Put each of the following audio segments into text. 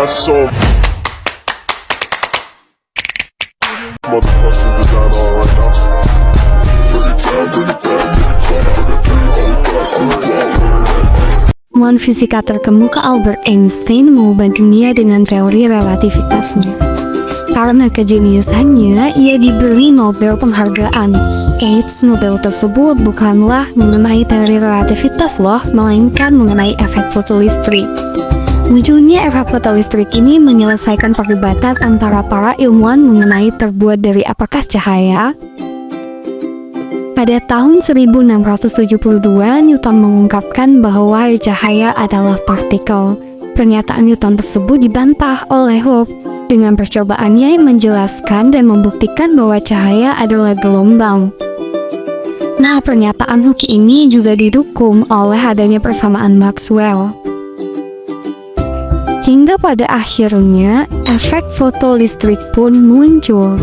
I saw motherfucking design on right now. Ilmuwan fisika terkemuka Albert Einstein mengubah dunia dengan teori relativitasnya. Karena kejeniusannya, ia diberi Nobel penghargaan. Eits, Nobel tersebut bukanlah mengenai teori relativitas loh, melainkan mengenai efek fotolistrik. Munculnya efek fotolistrik ini menyelesaikan perdebatan antara para ilmuwan mengenai terbuat dari apakah cahaya. Pada tahun 1672, Newton mengungkapkan bahwa cahaya adalah partikel. Pernyataan Newton tersebut dibantah oleh Hooke. Dengan percobaannya menjelaskan dan membuktikan bahwa cahaya adalah gelombang. Nah, pernyataan Hooke ini juga didukung oleh adanya persamaan Maxwell. Hingga pada akhirnya, efek fotolistrik pun muncul.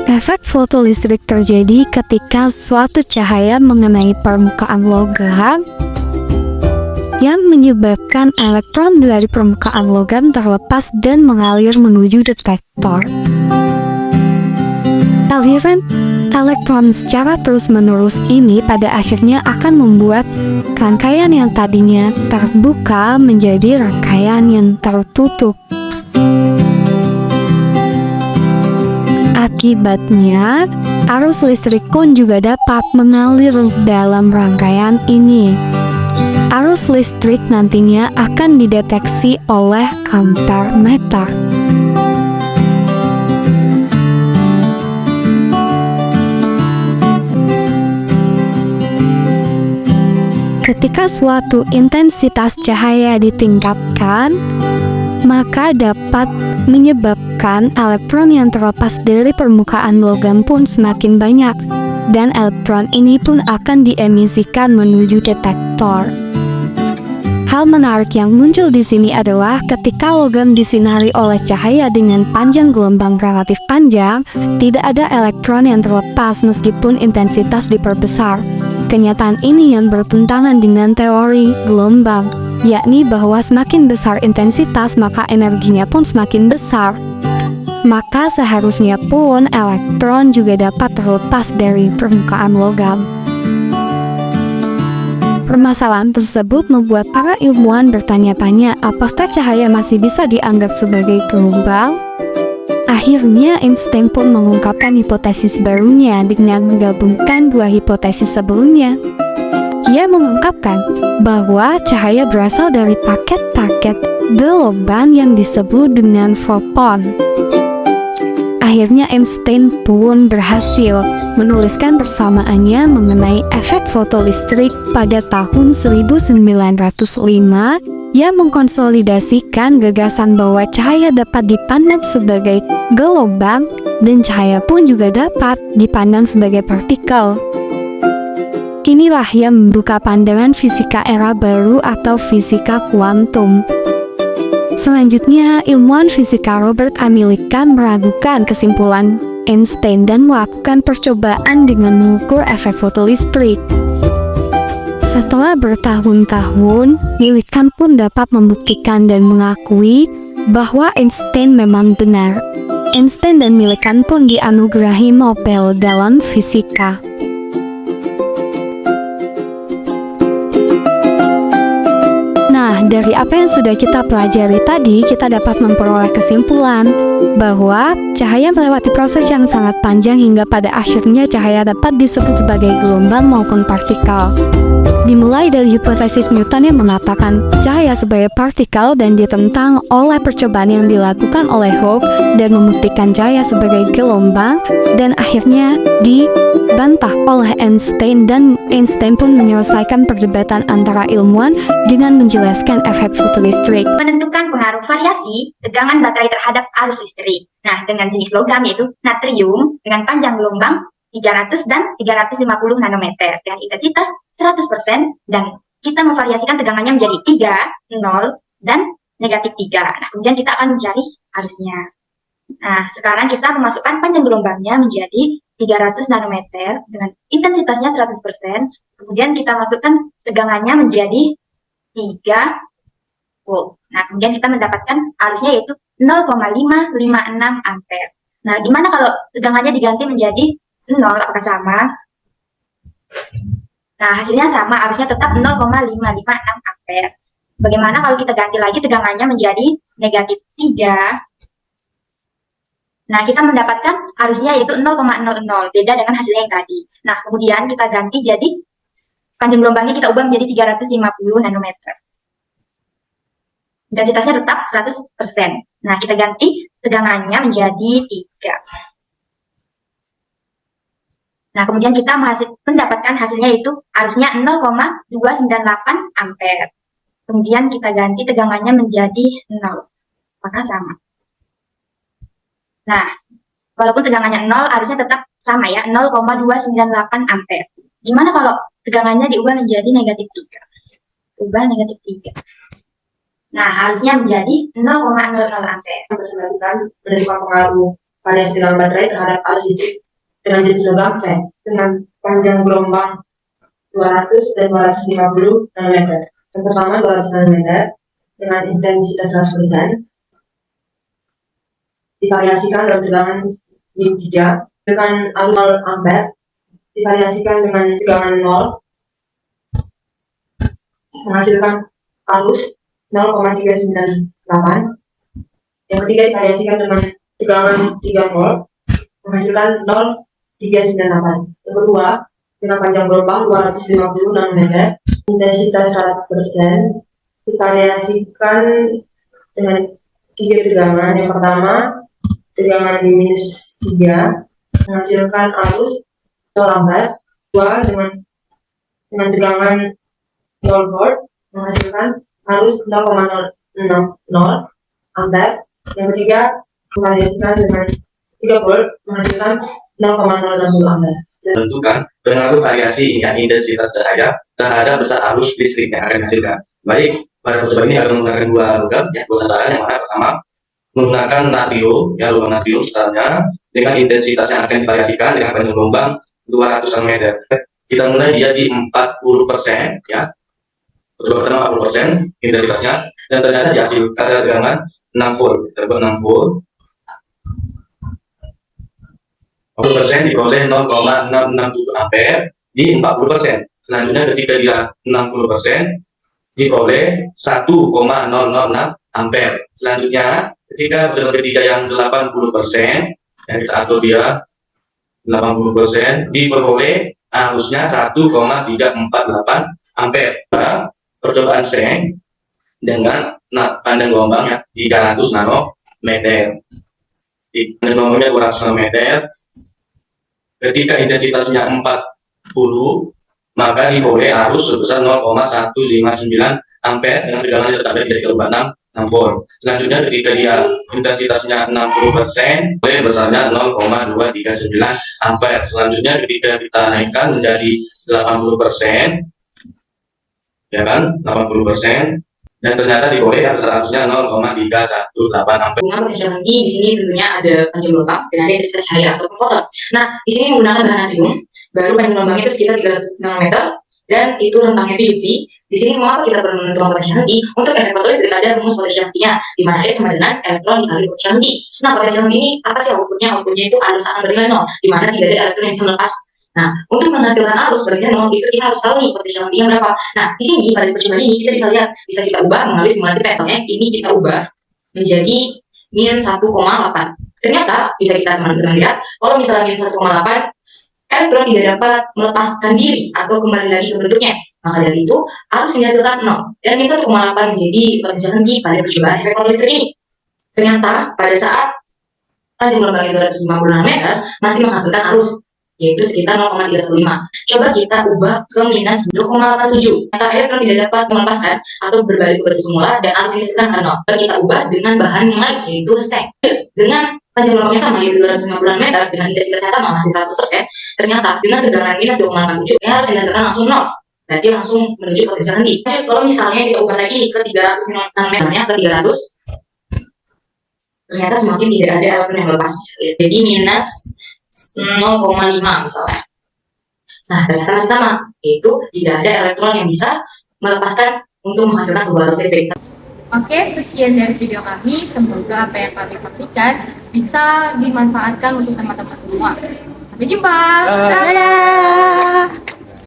Efek fotolistrik terjadi ketika suatu cahaya mengenai permukaan logam yang menyebabkan elektron dari permukaan logam terlepas dan mengalir menuju detektor. Aliran elektron secara terus-menerus ini pada akhirnya akan membuat rangkaian yang tadinya terbuka menjadi rangkaian yang tertutup. Akibatnya, arus listrik pun juga dapat mengalir dalam rangkaian ini. Arus listrik nantinya akan dideteksi oleh ampermeter. Ketika suatu intensitas cahaya ditingkatkan, maka dapat menyebabkan elektron yang terlepas dari permukaan logam pun semakin banyak, dan elektron ini pun akan diemisikan menuju detektor. Hal menarik yang muncul di sini adalah ketika logam disinari oleh cahaya dengan panjang gelombang relatif panjang, tidak ada elektron yang terlepas meskipun intensitas diperbesar. Kenyataan ini yang bertentangan dengan teori gelombang, yakni bahwa semakin besar intensitas maka energinya pun semakin besar. Maka seharusnya pun elektron juga dapat terlepas dari permukaan logam. Permasalahan tersebut membuat para ilmuwan bertanya-tanya apakah cahaya masih bisa dianggap sebagai gelombang? Akhirnya Einstein pun mengungkapkan hipotesis barunya dengan menggabungkan dua hipotesis sebelumnya. Ia mengungkapkan bahwa cahaya berasal dari paket-paket gelombang yang disebut dengan foton. Akhirnya Einstein pun berhasil menuliskan persamaannya mengenai efek fotolistrik pada tahun 1905 yang mengkonsolidasikan gagasan bahwa cahaya dapat dipandang sebagai gelombang dan cahaya pun juga dapat dipandang sebagai partikel. Inilah yang membuka pandangan fisika era baru atau fisika kuantum. Selanjutnya, ilmuwan fisika Robert A. Millikan meragukan kesimpulan Einstein dan melakukan percobaan dengan mengukur efek fotolistrik. Setelah bertahun-tahun, Millikan pun dapat membuktikan dan mengakui bahwa Einstein memang benar. Einstein dan Millikan pun dianugerahi Nobel dalam fisika. Nah, dari apa yang sudah kita pelajari tadi, kita dapat memperoleh kesimpulan bahwa cahaya melewati proses yang sangat panjang hingga pada akhirnya cahaya dapat disebut sebagai gelombang maupun partikel. Dimulai dari hipotesis Newton yang mengatakan cahaya sebagai partikel dan ditentang oleh percobaan yang dilakukan oleh Hooke dan membuktikan cahaya sebagai gelombang, dan akhirnya dibantah oleh Einstein, dan Einstein pun menyelesaikan perdebatan antara ilmuwan dengan menjelaskan efek fotolistrik. Menentukan pengaruh variasi tegangan baterai terhadap arus listrik. Nah, dengan jenis logam yaitu natrium dengan panjang gelombang 300 dan 350 nanometer dengan intensitas 100%, dan kita memvariasikan tegangannya menjadi 3, 0, dan negatif 3. Nah, kemudian kita akan mencari arusnya. Nah, sekarang kita memasukkan panjang gelombangnya menjadi 300 nanometer dengan intensitasnya 100%. Kemudian kita masukkan tegangannya menjadi 3, volt. Nah, kemudian kita mendapatkan arusnya yaitu 0,556 ampere. Nah, gimana kalau tegangannya diganti menjadi 0, apakah sama? Nah, hasilnya sama, arusnya tetap 0,556 ampere. Bagaimana kalau kita ganti lagi tegangannya menjadi negatif 3? Nah, kita mendapatkan arusnya yaitu 0,00, beda dengan hasilnya yang tadi. Nah, kemudian kita ganti jadi panjang gelombangnya kita ubah menjadi 350 nanometer. Intensitasnya tetap 100%. Nah, kita ganti tegangannya menjadi 3. Nah, kemudian kita mendapatkan hasilnya yaitu arusnya 0,298 ampere. Kemudian kita ganti tegangannya menjadi 0. Apakah sama? Nah, walaupun tegangannya 0, arusnya tetap sama ya, 0,298 ampere. Gimana kalau tegangannya diubah menjadi negatif 3? Ubah negatif 3. Nah, harusnya menjadi 0,00 ampere. Mempresentasikan menentukan pengaruh variasi tegangan baterai terhadap arus listrik dengan jenis logam sen dengan panjang gelombang 200 dan 250 nanometer. Yang pertama 200 nanometer dengan intensitas 100% divariasikan dalam tegangan di 3 dengan arus 0 ampere divariasikan dengan tegangan 0 menghasilkan arus 0,398. Yang ketiga divariasikan dengan tegangan 3 volt menghasilkan 0,398. Yang kedua dengan panjang gelombang 250 nanometer intensitas 100% divariasikan dengan 3 tegangan. Yang pertama tegangan di minus 3 menghasilkan arus 0 ampere. Kedua dengan tegangan 0 volt menghasilkan arus 0,060 ampere. Yang ketiga divariasikan dengan 3 volt menghasilkan 0,060 ampere. Tentukan pengaruh variasi intensitas cahaya terhadap besar arus listrik yang akan dihasilkan. Baik, pada percobaan ini akan menggunakan dua logam, dua sasaran. Yang mana pertama menggunakan natrium, logam natrium misalnya dengan intensitas yang akan divariasikan dengan panjang gelombang 200 nanometer. Kita mulai dia di 40%, ya. Pertama 40% intensitasnya, dan ternyata dihasilkan tegangan 6 volt, terbuat 6 volt. 40% diperoleh 0,667 ampere di 40%. Selanjutnya ketika dia 60% diperoleh 1,006 ampere. Selanjutnya ketika pertemuan ketiga yang 80%, yang kita atur dia 80%, diperoleh arusnya 1,348 ampere. Percobaan seng dengan panjang gelombangnya 300 nanometer. Di panjang gelombangnya 200 nanometer. Ketika intensitasnya 40, maka diperoleh arus sebesar 0,159 ampere dengan tegangan tetap di 3,6 volt. Selanjutnya ketika dia intensitasnya 60%, boleh besarnya 0,239 ampere. Selanjutnya ketika kita naikkan menjadi 80%, ya kan, 80%, dan ternyata diperoleh arusnya 0,318 ampere. Bunga potensial tinggi di sini tentunya ada panjang gelombang dan ada intensitas cahaya atau foton. Nah, di sini menggunakan bahan natrium, baru panjang gelombangnya itu sekitar 300 nanometer dan itu rentangnya UV. Di sini mengapa kita perlu menentukan potensial tinggi? Untuk efek fotolistrik ada rumus potensial tingginya, di mana E sama dengan elektron dikali potensial tinggi. Nah, potensial tinggi ini apa sih outputnya? Outputnya itu arus akan bernilai 0, di mana tidak ada elektron yang bisa melepas. Nah, untuk menghasilkan arus bernilai 0 itu kita harus tahu nih potensial tingginya berapa. Nah, di sini pada percobaan ini kita bisa lihat, bisa kita ubah melalui simulasi Python-nya. Ini kita ubah menjadi min 1,8. Ternyata bisa kita teman-teman lihat, kalau misalnya min 1,8, elektron tidak dapat melepaskan diri atau kembali lagi ke bentuknya. Maka dari itu arus yang dihasilkan 0 dan min 1,8 menjadi potensial tinggi pada percobaan efek fotolistrik ini. Ternyata pada saat panjang gelombangnya 250 nanometer masih menghasilkan arus yaitu sekitar 0,315. Coba kita ubah ke minus 2,87. Ternyata elektron tidak dapat melepaskan atau berbalik ke bentuk semula dan arus ini sekarang 0. Kita ubah dengan bahan yang lain yaitu seng. Dengan panjang gelombangnya sama yaitu 250 nanometer dengan intensitasnya sama masih 100%. Ternyata dengan tegangan minus 2,87 yang harus dihasilkan langsung 0. Berarti langsung menuju potensial tinggi. Kalau misalnya kita ubah lagi ke 300 nanometernya ke 300, ternyata semakin tidak ada elektron yang melepas. Jadi minus 0,5 misalnya. Nah, ternyata masih sama, yaitu tidak ada elektron yang bisa melepaskan untuk menghasilkan sebuah arus listrik. Oke, sekian dari video kami. Semoga apa yang kami bagikan bisa dimanfaatkan untuk teman-teman semua. Sampai jumpa. Dadah!